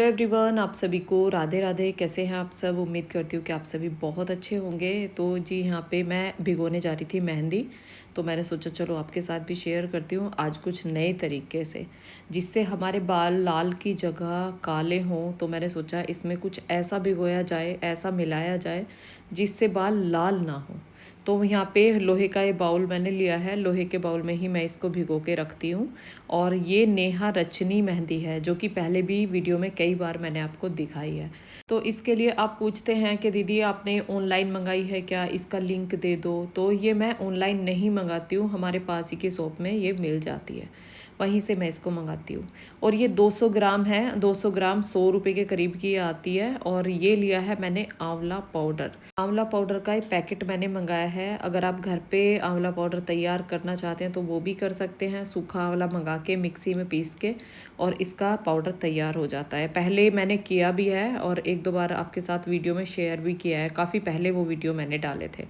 Everyone, आप सभी को राधे राधे। कैसे हैं आप सब? उम्मीद करती हूँ कि आप सभी बहुत अच्छे होंगे। तो जी यहाँ पे मैं भिगोने जा रही थी मेहंदी, तो मैंने सोचा चलो आपके साथ भी शेयर करती हूँ आज कुछ नए तरीके से, जिससे हमारे बाल लाल की जगह काले हों। तो मैंने सोचा इसमें कुछ ऐसा भिगोया जाए, ऐसा मिलाया जाए जिससे बाल लाल ना हो। तो यहाँ पे लोहे का ये बाउल मैंने लिया है, लोहे के बाउल में ही मैं इसको भिगो के रखती हूँ। और ये नेहा रचनी मेहंदी है, जो कि पहले भी वीडियो में कई बार मैंने आपको दिखाई है। तो इसके लिए आप पूछते हैं कि दीदी आपने ऑनलाइन मंगाई है क्या, इसका लिंक दे दो। तो ये मैं ऑनलाइन नहीं मंगाती हूँ, हमारे पास ही की शॉप में ये मिल जाती है, वहीं से मैं इसको मंगाती हूँ। और ये 200 ग्राम है, 200 ग्राम 100 रुपये के करीब की आती है। और ये लिया है मैंने आंवला पाउडर। आंवला पाउडर का एक पैकेट मैंने मंगाया है। अगर आप घर पे आंवला पाउडर तैयार करना चाहते हैं तो वो भी कर सकते हैं, सूखा आंवला मंगा के मिक्सी में पीस के, और इसका पाउडर तैयार हो जाता है। पहले मैंने किया भी है और एक दो बार आपके साथ वीडियो में शेयर भी किया है, काफ़ी पहले वो वीडियो मैंने डाले थे।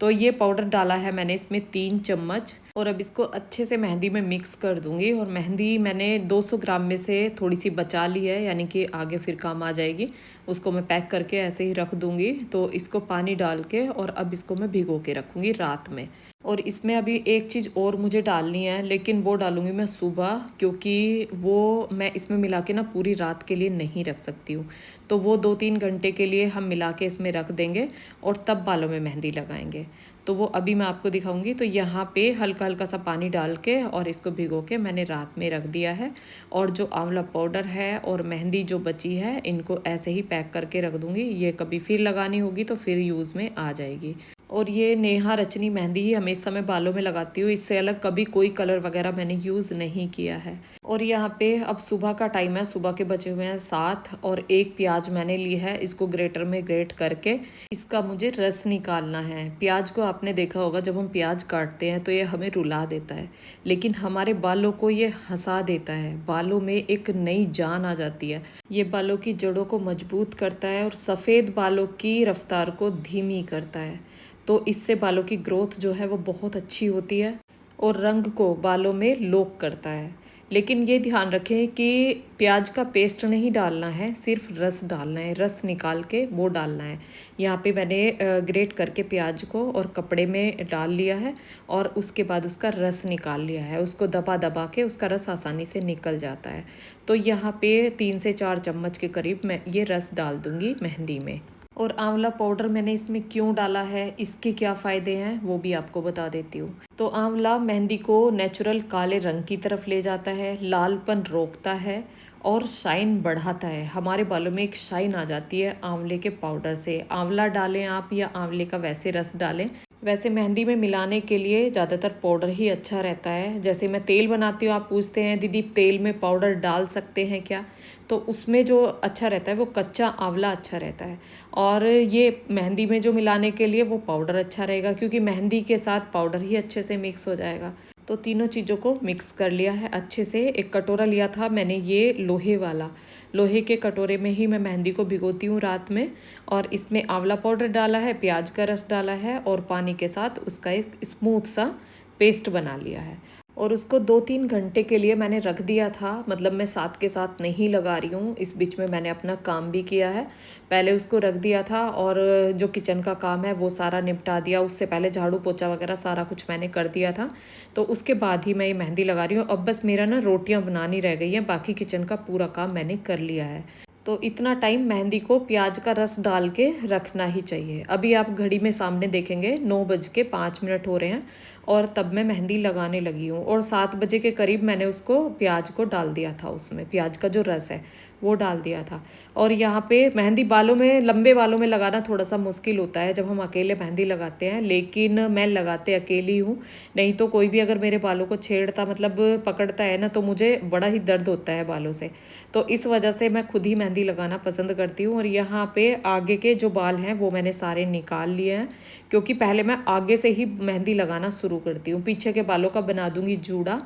तो ये पाउडर डाला है मैंने इसमें 3 चम्मच, और अब इसको अच्छे से मेहंदी में मिक्स कर दूंगी। और मेहंदी मैंने 200 ग्राम में से थोड़ी सी बचा ली है, यानी कि आगे फिर काम आ जाएगी। उसको मैं पैक करके ऐसे ही रख दूंगी। तो इसको पानी डाल के और अब इसको मैं भिगो के रखूँगी रात में। और इसमें अभी एक चीज़ और मुझे डालनी है, लेकिन वो डालूंगी मैं सुबह, क्योंकि वो मैं इसमें मिला के ना पूरी रात के लिए नहीं रख सकती हूँ। तो वो 2-3 घंटे के लिए हम मिला के इसमें रख देंगे और तब बालों में मेहंदी लगाएंगे। तो वो अभी मैं आपको दिखाऊंगी। तो यहाँ पे हल्का हल्का सा पानी डाल के और इसको भिगो के मैंने रात में रख दिया है। और जो आंवला पाउडर है और मेहंदी जो बची है, इनको ऐसे ही पैक करके रख दूंगी। ये कभी फिर लगानी होगी तो फिर यूज़ में आ जाएगी। और ये नेहा रचनी मेहंदी ही हमेशा मैं बालों में लगाती हूँ, इससे अलग कभी कोई कलर वगैरह मैंने यूज़ नहीं किया है। और यहाँ पे अब सुबह का टाइम है, सुबह के बचे हुए हैं 7, और एक प्याज मैंने ली है। इसको ग्रेटर में ग्रेट करके इसका मुझे रस निकालना है। प्याज को आपने देखा होगा, जब हम प्याज काटते हैं तो ये हमें रुला देता है, लेकिन हमारे बालों को ये हंसा देता है। बालों में एक नई जान आ जाती है। ये बालों की जड़ों को मजबूत करता है और सफ़ेद बालों की रफ्तार को धीमी करता है। तो इससे बालों की ग्रोथ जो है वो बहुत अच्छी होती है और रंग को बालों में लॉक करता है। लेकिन ये ध्यान रखें कि प्याज का पेस्ट नहीं डालना है, सिर्फ रस डालना है, रस निकाल के वो डालना है। यहाँ पे मैंने ग्रेट करके प्याज को और कपड़े में डाल लिया है, और उसके बाद उसका रस निकाल लिया है। उसको दबा दबा के उसका रस आसानी से निकल जाता है। तो यहाँ पे 3 से 4 चम्मच के करीब मैं ये रस डाल दूँगी मेहंदी में। और आंवला पाउडर मैंने इसमें क्यों डाला है, इसके क्या फ़ायदे हैं, वो भी आपको बता देती हूँ। तो आंवला मेहंदी को नेचुरल काले रंग की तरफ ले जाता है, लालपन रोकता है और शाइन बढ़ाता है। हमारे बालों में एक शाइन आ जाती है आंवले के पाउडर से। आंवला डालें आप या आंवले का वैसे रस डालें। वैसे मेहंदी में मिलाने के लिए ज़्यादातर पाउडर ही अच्छा रहता है। जैसे मैं तेल बनाती हूँ, आप पूछते हैं दीदी तेल में पाउडर डाल सकते हैं क्या, तो उसमें जो अच्छा रहता है वो कच्चा आंवला अच्छा रहता है। और ये मेहंदी में जो मिलाने के लिए वो पाउडर अच्छा रहेगा, क्योंकि मेहंदी के साथ पाउडर ही अच्छे से मिक्स हो जाएगा। तो तीनों चीज़ों को मिक्स कर लिया है अच्छे से। एक कटोरा लिया था मैंने, ये लोहे वाला, लोहे के कटोरे में ही मैं मेहंदी को भिगोती हूँ रात में। और इसमें आंवला पाउडर डाला है, प्याज का रस डाला है, और पानी के साथ उसका एक स्मूथ सा पेस्ट बना लिया है। और उसको 2-3 घंटे के लिए मैंने रख दिया था। मतलब मैं साथ के साथ नहीं लगा रही हूँ, इस बीच में मैंने अपना काम भी किया है। पहले उसको रख दिया था और जो किचन का काम है वो सारा निपटा दिया। उससे पहले झाड़ू पोछा वगैरह सारा कुछ मैंने कर दिया था। तो उसके बाद ही मैं ये मेहंदी लगा रही हूँ। अब बस मेरा ना रोटियाँ बनानी रह गई हैं, बाकी किचन का पूरा काम मैंने कर लिया है। तो इतना टाइम मेहंदी को प्याज का रस डाल के रखना ही चाहिए। अभी आप घड़ी में सामने देखेंगे 9:05 हो रहे हैं, और तब मैं मेहंदी लगाने लगी हूँ। और 7 बजे के करीब मैंने उसको प्याज को डाल दिया था, उसमें प्याज का जो रस है वो डाल दिया था। और यहाँ पे मेहंदी बालों में, लंबे बालों में लगाना थोड़ा सा मुश्किल होता है जब हम अकेले मेहंदी लगाते हैं, लेकिन मैं लगाते अकेली हूँ। नहीं तो कोई भी अगर मेरे बालों को छेड़ता, मतलब पकड़ता है ना, तो मुझे बड़ा ही दर्द होता है बालों से। तो इस वजह से मैं खुद ही मेहंदी लगाना पसंद करती हूँ। और यहाँ पे आगे के जो बाल हैं वो मैंने सारे निकाल लिए हैं, क्योंकि पहले मैं आगे से ही मेहंदी लगाना शुरू करती हूँ। पीछे के बालों का बना दूंगी जूड़ा,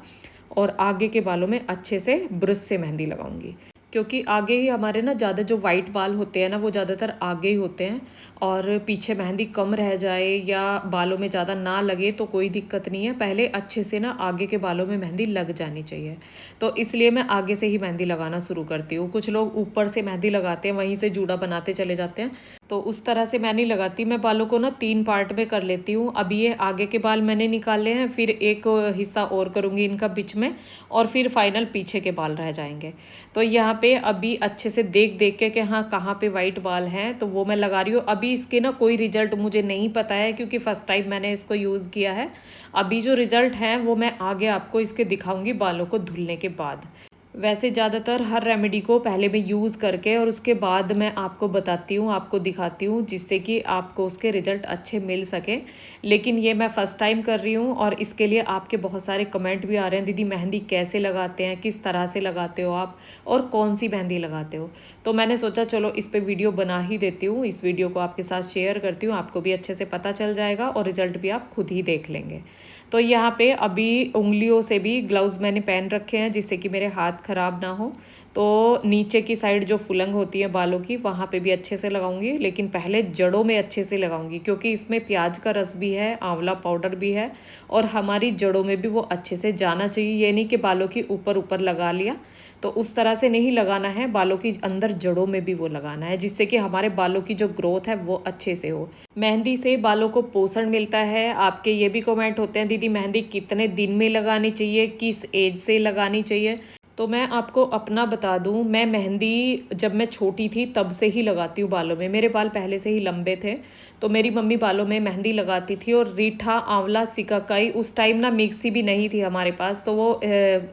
और आगे के बालों में अच्छे से ब्रश से मेहंदी लगाऊंगी। क्योंकि आगे ही हमारे ना ज़्यादा जो वाइट बाल होते हैं ना वो ज़्यादातर आगे ही होते हैं, और पीछे मेहंदी कम रह जाए या बालों में ज़्यादा ना लगे तो कोई दिक्कत नहीं है, पहले अच्छे से ना आगे के बालों में मेहंदी लग जानी चाहिए। तो इसलिए मैं आगे से ही मेहंदी लगाना शुरू करती हूँ। कुछ लोग ऊपर से मेहंदी लगाते हैं, वहीं से जूड़ा बनाते चले जाते हैं, तो उस तरह से मैं नहीं लगाती। मैं बालों को ना 3 पार्ट में कर लेती हूँ। अभी ये आगे के बाल मैंने निकाले हैं, फिर एक हिस्सा और करूँगी इनका बीच में, और फिर फाइनल पीछे के बाल रह जाएंगे। तो यहाँ पे अभी अच्छे से देख देख के कि हाँ कहाँ पे वाइट बाल हैं तो वो मैं लगा रही हूँ। अभी इसके ना कोई रिजल्ट मुझे नहीं पता है, क्योंकि फर्स्ट टाइम मैंने इसको यूज़ किया है। अभी जो रिजल्ट हैं वो मैं आगे आपको इसके दिखाऊंगी बालों को धुलने के बाद। वैसे ज़्यादातर हर रेमेडी को पहले मैं यूज़ करके और उसके बाद मैं आपको बताती हूँ, आपको दिखाती हूँ, जिससे कि आपको उसके रिज़ल्ट अच्छे मिल सके। लेकिन ये मैं फ़र्स्ट टाइम कर रही हूँ, और इसके लिए आपके बहुत सारे कमेंट भी आ रहे हैं, दीदी मेहंदी कैसे लगाते हैं, किस तरह से लगाते हो आप, और कौन सी मेहंदी लगाते हो। तो मैंने सोचा चलो इस पर वीडियो बना ही देती हूँ, इस वीडियो को आपके साथ शेयर करती हूँ, आपको भी अच्छे से पता चल जाएगा और रिज़ल्ट भी आप खुद ही देख लेंगे। तो यहाँ पे अभी उंगलियों से भी ग्लव्स मैंने पहन रखे हैं, जिससे कि मेरे हाथ ख़राब ना हो। तो नीचे की साइड जो फुलंग होती है बालों की, वहाँ पे भी अच्छे से लगाऊंगी, लेकिन पहले जड़ों में अच्छे से लगाऊंगी, क्योंकि इसमें प्याज का रस भी है, आंवला पाउडर भी है, और हमारी जड़ों में भी वो अच्छे से जाना चाहिए। ये नहीं कि बालों की ऊपर ऊपर लगा लिया, तो उस तरह से नहीं लगाना है, बालों की अंदर जड़ों में भी वो लगाना है, जिससे कि हमारे बालों की जो ग्रोथ है वो अच्छे से हो। मेहंदी से बालों को पोषण मिलता है। आपके ये भी कमेंट होते हैं, दीदी मेहंदी कितने दिन में लगानी चाहिए, किस एज से लगानी चाहिए। तो मैं आपको अपना बता दूं, मैं मेहंदी जब मैं छोटी थी तब से ही लगाती हूँ बालों में। मेरे बाल पहले से ही लंबे थे, तो मेरी मम्मी बालों में मेहंदी लगाती थी। और रीठा, आंवला, सिकाकाई, उस टाइम ना मिक्सी भी नहीं थी हमारे पास, तो वो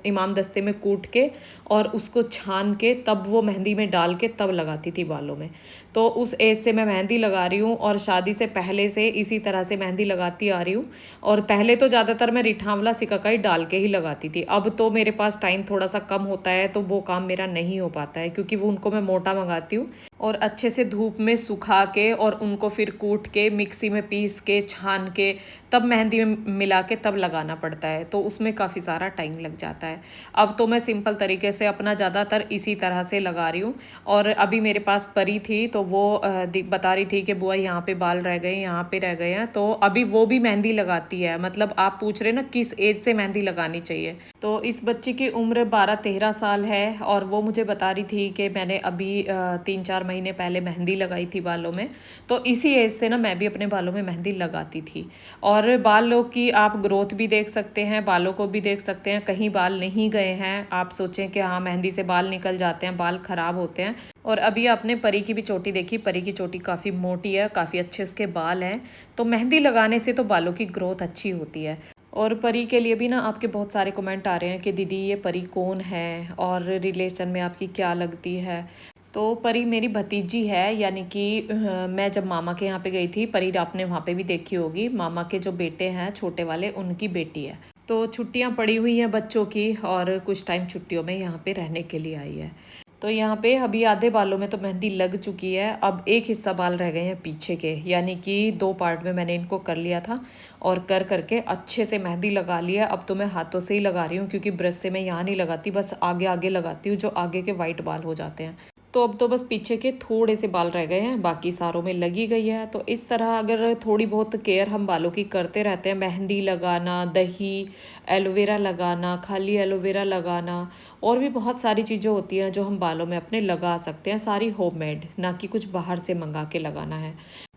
इमाम दस्ते में कूट के और उसको छान के तब वो मेहंदी में डाल के तब लगाती थी बालों में। तो उस एज से मैं मेहंदी लगा रही हूँ, और शादी से पहले से इसी तरह से मेहंदी लगाती आ रही हूँ। और पहले तो ज़्यादातर मैं रीठा, आंवला, सिकाकाई डाल के ही लगाती थी। अब तो मेरे पास टाइम थोड़ा सा कम होता है, तो वो काम मेरा नहीं हो पाता है, क्योंकि वो उनको मैं मोटा मंगाती हूँ और अच्छे से धूप में सुखा के और उनको फिर कूट के मिक्सी में पीस के छान के तब मेहंदी में मिला के तब लगाना पड़ता है, तो उसमें काफ़ी सारा टाइम लग जाता है। अब तो मैं सिंपल तरीके से अपना ज़्यादातर इसी तरह से लगा रही हूँ। और अभी मेरे पास परी थी, तो वो बता रही थी कि बुआ यहाँ पे बाल रह गए, यहाँ पे रह गए हैं, तो अभी वो भी मेहंदी लगाती है। मतलब आप पूछ रहे ना किस एज से मेहंदी लगानी चाहिए, तो इस बच्ची की उम्र 12-13 साल है, और वो मुझे बता रही थी कि मैंने अभी 3-4 महीने पहले मेहंदी लगाई थी बालों में। तो इसी एज से ना मैं भी अपने बालों में मेहंदी लगाती थी। और बालों की आप ग्रोथ भी देख सकते हैं, बालों को भी देख सकते हैं, कहीं बाल नहीं गए हैं। आप सोचें कि हाँ मेहंदी से बाल निकल जाते हैं, बाल ख़राब होते हैं। और अभी आपने परी की भी चोटी देखी, परी की चोटी काफ़ी मोटी है, काफ़ी अच्छे उसके बाल हैं। तो मेहंदी लगाने से तो बालों की ग्रोथ अच्छी होती है। और परी के लिए भी ना आपके बहुत सारे कमेंट आ रहे हैं कि दीदी ये परी कौन है और रिलेशन में आपकी क्या लगती है। तो परी मेरी भतीजी है, यानी कि मैं जब मामा के यहाँ पे गई थी, परी आपने वहाँ पे भी देखी होगी, मामा के जो बेटे हैं छोटे वाले, उनकी बेटी है। तो छुट्टियाँ पड़ी हुई हैं बच्चों की, और कुछ टाइम छुट्टियों में यहाँ पे रहने के लिए आई है। तो यहाँ पे अभी आधे बालों में तो मेहंदी लग चुकी है, अब एक हिस्सा बाल रह गए हैं पीछे के, यानी कि 2 पार्ट में मैंने इनको कर लिया था, और कर करके अच्छे से मेहंदी लगा लिया। अब तो मैं हाथों से ही लगा रही हूँ, क्योंकि ब्रश से मैं यहाँ नहीं लगाती, बस आगे आगे लगाती हूँ, जो आगे के वाइट बाल हो जाते हैं। तो अब तो बस पीछे के थोड़े से बाल रह गए हैं, बाकी सारों में लगी गई है। तो इस तरह अगर थोड़ी बहुत केयर हम बालों की करते रहते हैं, मेहंदी लगाना, दही, एलोवेरा लगाना, खाली एलोवेरा लगाना, और भी बहुत सारी चीज़ें होती हैं जो हम बालों में अपने लगा सकते हैं, सारी होममेड, ना कि कुछ बाहर से मंगा के लगाना है।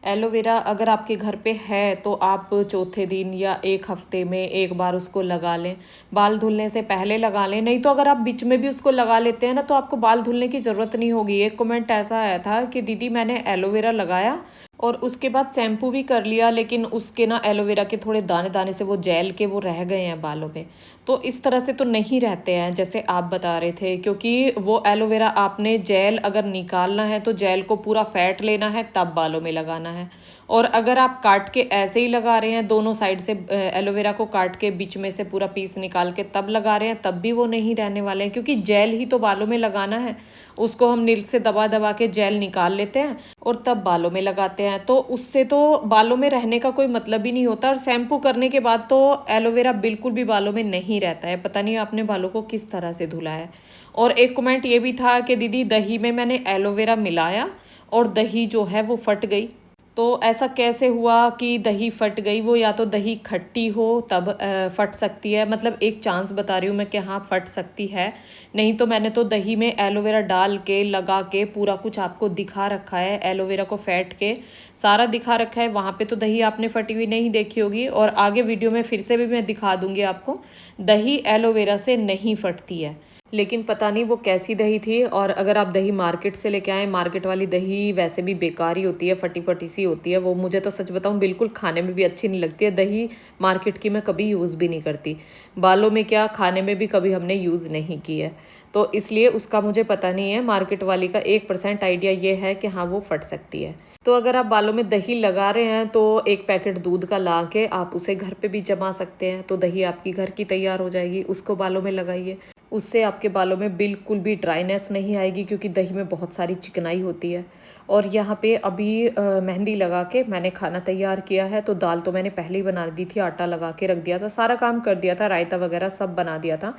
एलोवेरा अगर आपके घर पे है तो आप चौथे दिन या 1 हफ्ते में एक बार उसको लगा लें, बाल धुलने से पहले लगा लें। नहीं तो अगर आप बीच में भी उसको लगा लेते हैं ना, तो आपको बाल धुलने की ज़रूरत नहीं होगी। एक कमेंट ऐसा आया था कि दीदी मैंने एलोवेरा लगाया और उसके बाद शैम्पू भी कर लिया, लेकिन उसके ना एलोवेरा के थोड़े दाने दाने से वो जेल के वो रह गए हैं बालों में। तो इस तरह से तो नहीं रहते हैं जैसे आप बता रहे थे, क्योंकि वो एलोवेरा आपने जेल अगर निकालना है तो जेल को पूरा फैट लेना है, तब बालों में लगाना है। और अगर आप काट के ऐसे ही लगा रहे हैं, दोनों साइड से एलोवेरा को काट के बीच में से पूरा पीस निकाल के तब लगा रहे हैं, तब भी वो नहीं रहने वाले हैं, क्योंकि जेल ही तो बालों में लगाना है। उसको हम नील से दबा दबा के जेल निकाल लेते हैं और तब बालों में लगाते हैं, तो उससे तो बालों में रहने का कोई मतलब ही नहीं होता। और शैम्पू करने के बाद तो एलोवेरा बिल्कुल भी बालों में नहीं रहता है। पता नहीं आपने बालों को किस तरह से धुला है। और एक कमेंट ये भी था कि दीदी दही में मैंने एलोवेरा मिलाया और दही जो है वो फट गई। तो ऐसा कैसे हुआ कि दही फट गई? वो या तो दही खट्टी हो तब फट सकती है, मतलब एक चांस बता रही हूँ मैं कि हाँ फट सकती है। नहीं तो मैंने तो दही में एलोवेरा डाल के लगा के पूरा कुछ आपको दिखा रखा है, एलोवेरा को फेंट के सारा दिखा रखा है। वहाँ पे तो दही आपने फटी हुई नहीं देखी होगी, और आगे वीडियो में फिर से भी मैं दिखा दूँगी आपको। दही एलोवेरा से नहीं फटती है, लेकिन पता नहीं वो कैसी दही थी। और अगर आप दही मार्केट से लेके आए, मार्केट वाली दही वैसे भी बेकार ही होती है, फटी फटी सी होती है वो। मुझे तो सच बताऊं बिल्कुल खाने में भी अच्छी नहीं लगती है दही मार्केट की। मैं कभी यूज़ भी नहीं करती, बालों में क्या खाने में भी कभी हमने यूज़ नहीं की है, तो इसलिए उसका मुझे पता नहीं है। मार्केट वाली का 1% आइडिया ये है कि हाँ वो फट सकती है। तो अगर आप बालों में दही लगा रहे हैं तो एक पैकेट दूध का ला के आप उसे घर पे भी जमा सकते हैं, तो दही आपकी घर की तैयार हो जाएगी। उसको बालों में लगाइए, उससे आपके बालों में बिल्कुल भी ड्राइनेस नहीं आएगी, क्योंकि दही में बहुत सारी चिकनाई होती है। और यहाँ पे अभी मेहंदी लगा के मैंने खाना तैयार किया है। तो दाल तो मैंने पहले ही बना दी थी, आटा लगा के रख दिया था, सारा काम कर दिया था, रायता वगैरह सब बना दिया था।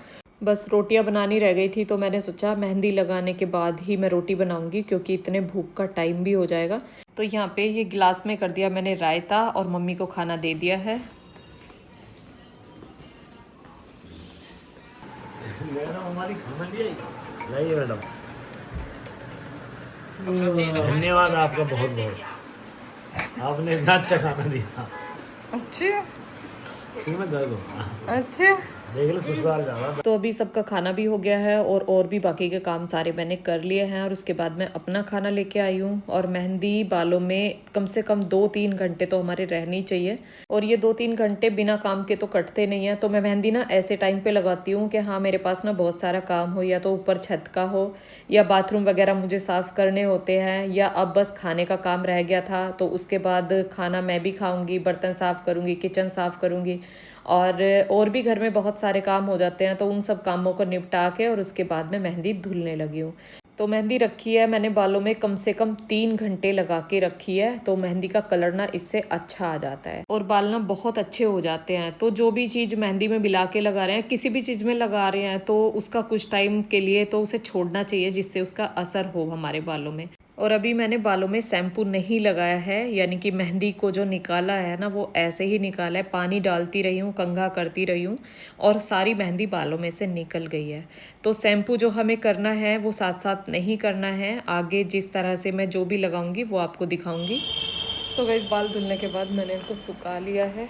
बस रोटियां बनानी रह गई थी, तो मैंने सोचा मेहंदी लगाने के बाद ही मैं रोटी बनाऊंगी, क्योंकि इतने भूख का टाइम भी हो जाएगा। तो यहाँ पे ये गिलास में कर दिया मैंने रायता और मम्मी को खाना दे दिया है। मैडम हमारी खाना नहीं आई। लाइए मैडम, धन्यवाद आपका बहुत बहुत, आपने इतना अच्छा खाना दिया। अच्छा फिर मैं दर्द होगा, अच्छा। देख लो ससुराल जा रहा। तो अभी सबका खाना भी हो गया है और भी बाकी के काम सारे मैंने कर लिए हैं, और उसके बाद मैं अपना खाना लेके आई हूँ। और मेहंदी बालों में कम से कम 2-3 घंटे तो हमारे रहनी चाहिए, और ये 2-3 घंटे बिना काम के तो कटते नहीं हैं। तो मैं मेहंदी ना ऐसे टाइम पे लगाती हूँ कि हाँ मेरे पास ना बहुत सारा काम हो, या तो ऊपर छत का हो, या बाथरूम वगैरह मुझे साफ़ करने होते हैं, या अब बस खाने का काम रह गया था तो उसके बाद खाना मैं भी खाऊंगी, बर्तन साफ़ करूँगी, किचन साफ़ करूँगी, और भी घर में बहुत सारे काम हो जाते हैं। तो उन सब कामों को निपटा के और उसके बाद मैं मेहंदी धुलने लगी हूँ। तो मेहंदी रखी है मैंने बालों में कम से कम 3 घंटे लगा के रखी है, तो मेहंदी का कलर ना इससे अच्छा आ जाता है और बाल ना बहुत अच्छे हो जाते हैं। तो जो भी चीज़ मेहंदी में मिला के लगा रहे हैं, किसी भी चीज़ में लगा रहे हैं, तो उसका कुछ टाइम के लिए तो उसे छोड़ना चाहिए, जिससे उसका असर हो हमारे बालों में। और अभी मैंने बालों में शैम्पू नहीं लगाया है, यानी कि मेहंदी को जो निकाला है ना वो ऐसे ही निकाला है, पानी डालती रही हूँ, कंघा करती रही हूँ, और सारी मेहंदी बालों में से निकल गई है। तो शैम्पू जो हमें करना है वो साथ साथ नहीं करना है, आगे जिस तरह से मैं जो भी लगाऊंगी वो आपको दिखाऊंगी। तो गाइस बाल धुलने के बाद मैंने इनको सुखा लिया है,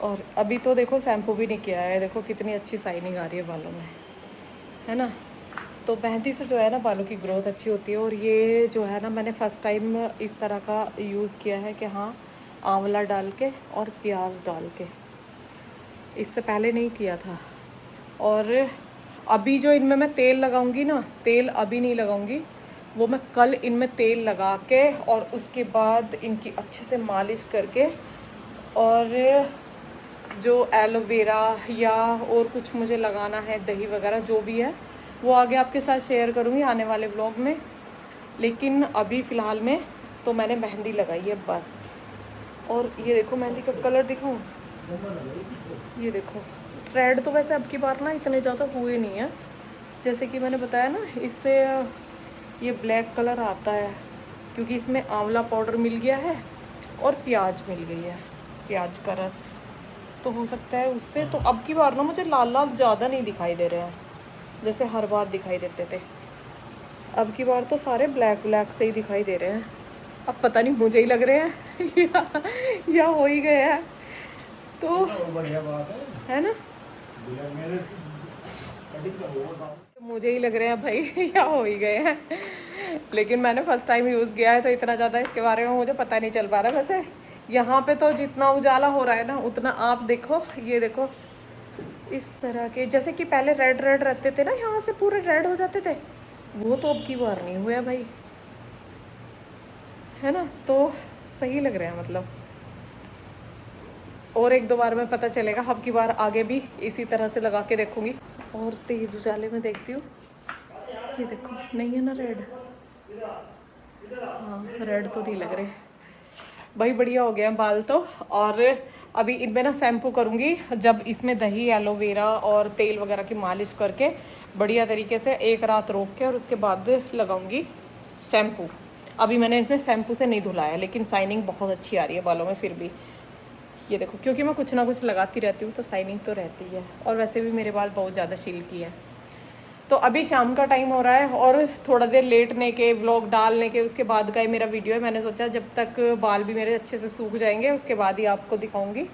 और अभी तो देखो शैम्पू भी नहीं किया है, देखो कितनी अच्छी शाइनिंग आ रही है बालों में, है ना। तो मेहंदी से जो है ना बालों की ग्रोथ अच्छी होती है। और ये जो है ना मैंने फ़र्स्ट टाइम इस तरह का यूज़ किया है कि हाँ आंवला डाल के और प्याज डाल के, इससे पहले नहीं किया था। और अभी जो इनमें मैं तेल लगाऊंगी ना, तेल अभी नहीं लगाऊंगी, वो मैं कल इनमें तेल लगा के और उसके बाद इनकी अच्छे से मालिश करके, और जो एलोवेरा या और कुछ मुझे लगाना है, दही वगैरह जो भी है, वो आगे आपके साथ शेयर करूँगी आने वाले ब्लॉग में। लेकिन अभी फ़िलहाल में तो मैंने मेहंदी लगाई है बस। और ये देखो मेहंदी का कलर दिखाऊँ, ये देखो रेड तो वैसे अब की बार ना इतने ज़्यादा हुए नहीं है, जैसे कि मैंने बताया ना इससे ये ब्लैक कलर आता है, क्योंकि इसमें आंवला पाउडर मिल गया है और प्याज मिल गई है, प्याज का रस, तो हो सकता है उससे। तो अब की बार ना मुझे लाल लाल ज़्यादा नहीं दिखाई दे रहे हैं जैसे हर बार दिखाई देते थे। अब की बार तो सारे ब्लैक ब्लैक से ही दिखाई दे रहे हैं। अब पता नहीं मुझे ही लग रहे हैं या हो ही गए हैं, तो बढ़िया बात है ना, मेरे कटिंग का होगा। मुझे ही लग रहे हैं भाई या हो ही गए हैं। लेकिन मैंने फर्स्ट टाइम यूज़ किया है, तो इतना ज़्यादा इसके बारे में मुझे पता नहीं चल पा रहा। वैसे यहाँ पे तो जितना उजाला हो रहा है ना उतना आप देखो, ये देखो इस तरह के, जैसे कि पहले रेड रेड रहते थे ना, यहाँ से पूरे रेड हो जाते थे, वो तो अब की बार नहीं हुआ भाई, है ना। तो सही लग रहे हैं मतलब। और एक दो बार में पता चलेगा, अब की बार आगे भी इसी तरह से लगा के देखूंगी। और तेज उजाले में देखती हूँ। ये देखो, नहीं है ना रेड? हाँ, रेड तो नहीं लग रहे भाई। बढ़िया हो गया बाल तो। और अभी इनमें ना शैम्पू करूँगी, जब इसमें दही, एलोवेरा और तेल वगैरह की मालिश करके बढ़िया तरीके से एक रात रोक के और उसके बाद लगाऊंगी शैम्पू। अभी मैंने इसमें शैम्पू से नहीं धुलाया, लेकिन शाइनिंग बहुत अच्छी आ रही है बालों में फिर भी। ये देखो, क्योंकि मैं कुछ ना कुछ लगाती रहती हूँ तो शाइनिंग तो रहती है। और वैसे भी मेरे बाल बहुत ज़्यादा सिल्की है। तो अभी शाम का टाइम हो रहा है और थोड़ा देर लेटने के, व्लॉग डालने के उसके बाद का ये मेरा वीडियो है। मैंने सोचा जब तक बाल भी मेरे अच्छे से सूख जाएंगे उसके बाद ही आपको दिखाऊंगी।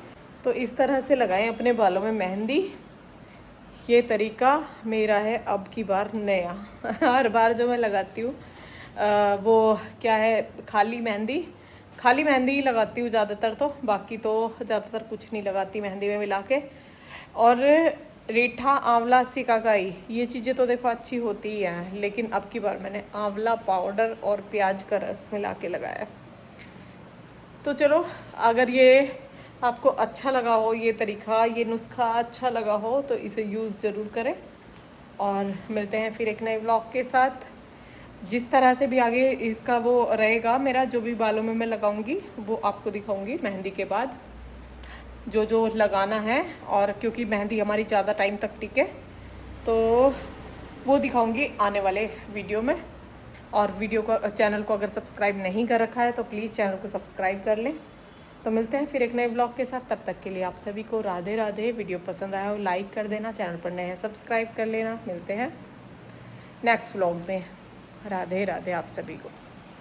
तो इस तरह से लगाएं अपने बालों में मेहंदी। ये तरीका मेरा है अब की बार नया। हर बार जो मैं लगाती हूँ वो क्या है, खाली मेहंदी ही लगाती हूँ ज़्यादातर। तो बाकी तो ज़्यादातर कुछ नहीं लगाती मेहंदी में मिला के। और रीठा, आंवला, सिकाकाई, ये चीज़ें तो देखो अच्छी होती ही हैं, लेकिन अब की बार मैंने आंवला पाउडर और प्याज का रस मिला के लगाया। तो चलो, अगर ये आपको अच्छा लगा हो, ये तरीका, ये नुस्खा अच्छा लगा हो तो इसे यूज़ ज़रूर करें। और मिलते हैं फिर एक नए ब्लॉग के साथ। जिस तरह से भी आगे इसका वो रहेगा, मेरा जो भी बालों में मैं लगाऊंगी वो आपको दिखाऊंगी मेहंदी के बाद, जो जो लगाना है। और क्योंकि मेहंदी हमारी ज़्यादा टाइम तक टिके तो वो दिखाऊंगी आने वाले वीडियो में। और वीडियो को, चैनल को अगर सब्सक्राइब नहीं कर रखा है तो प्लीज़ चैनल को सब्सक्राइब कर लें। तो मिलते हैं फिर एक नए ब्लॉग के साथ। तब तक के लिए आप सभी को राधे राधे। वीडियो पसंद आया हो लाइक कर देना, चैनल पर नए हैं सब्सक्राइब कर लेना। मिलते हैं नेक्स्ट ब्लॉग में। राधे राधे आप सभी को।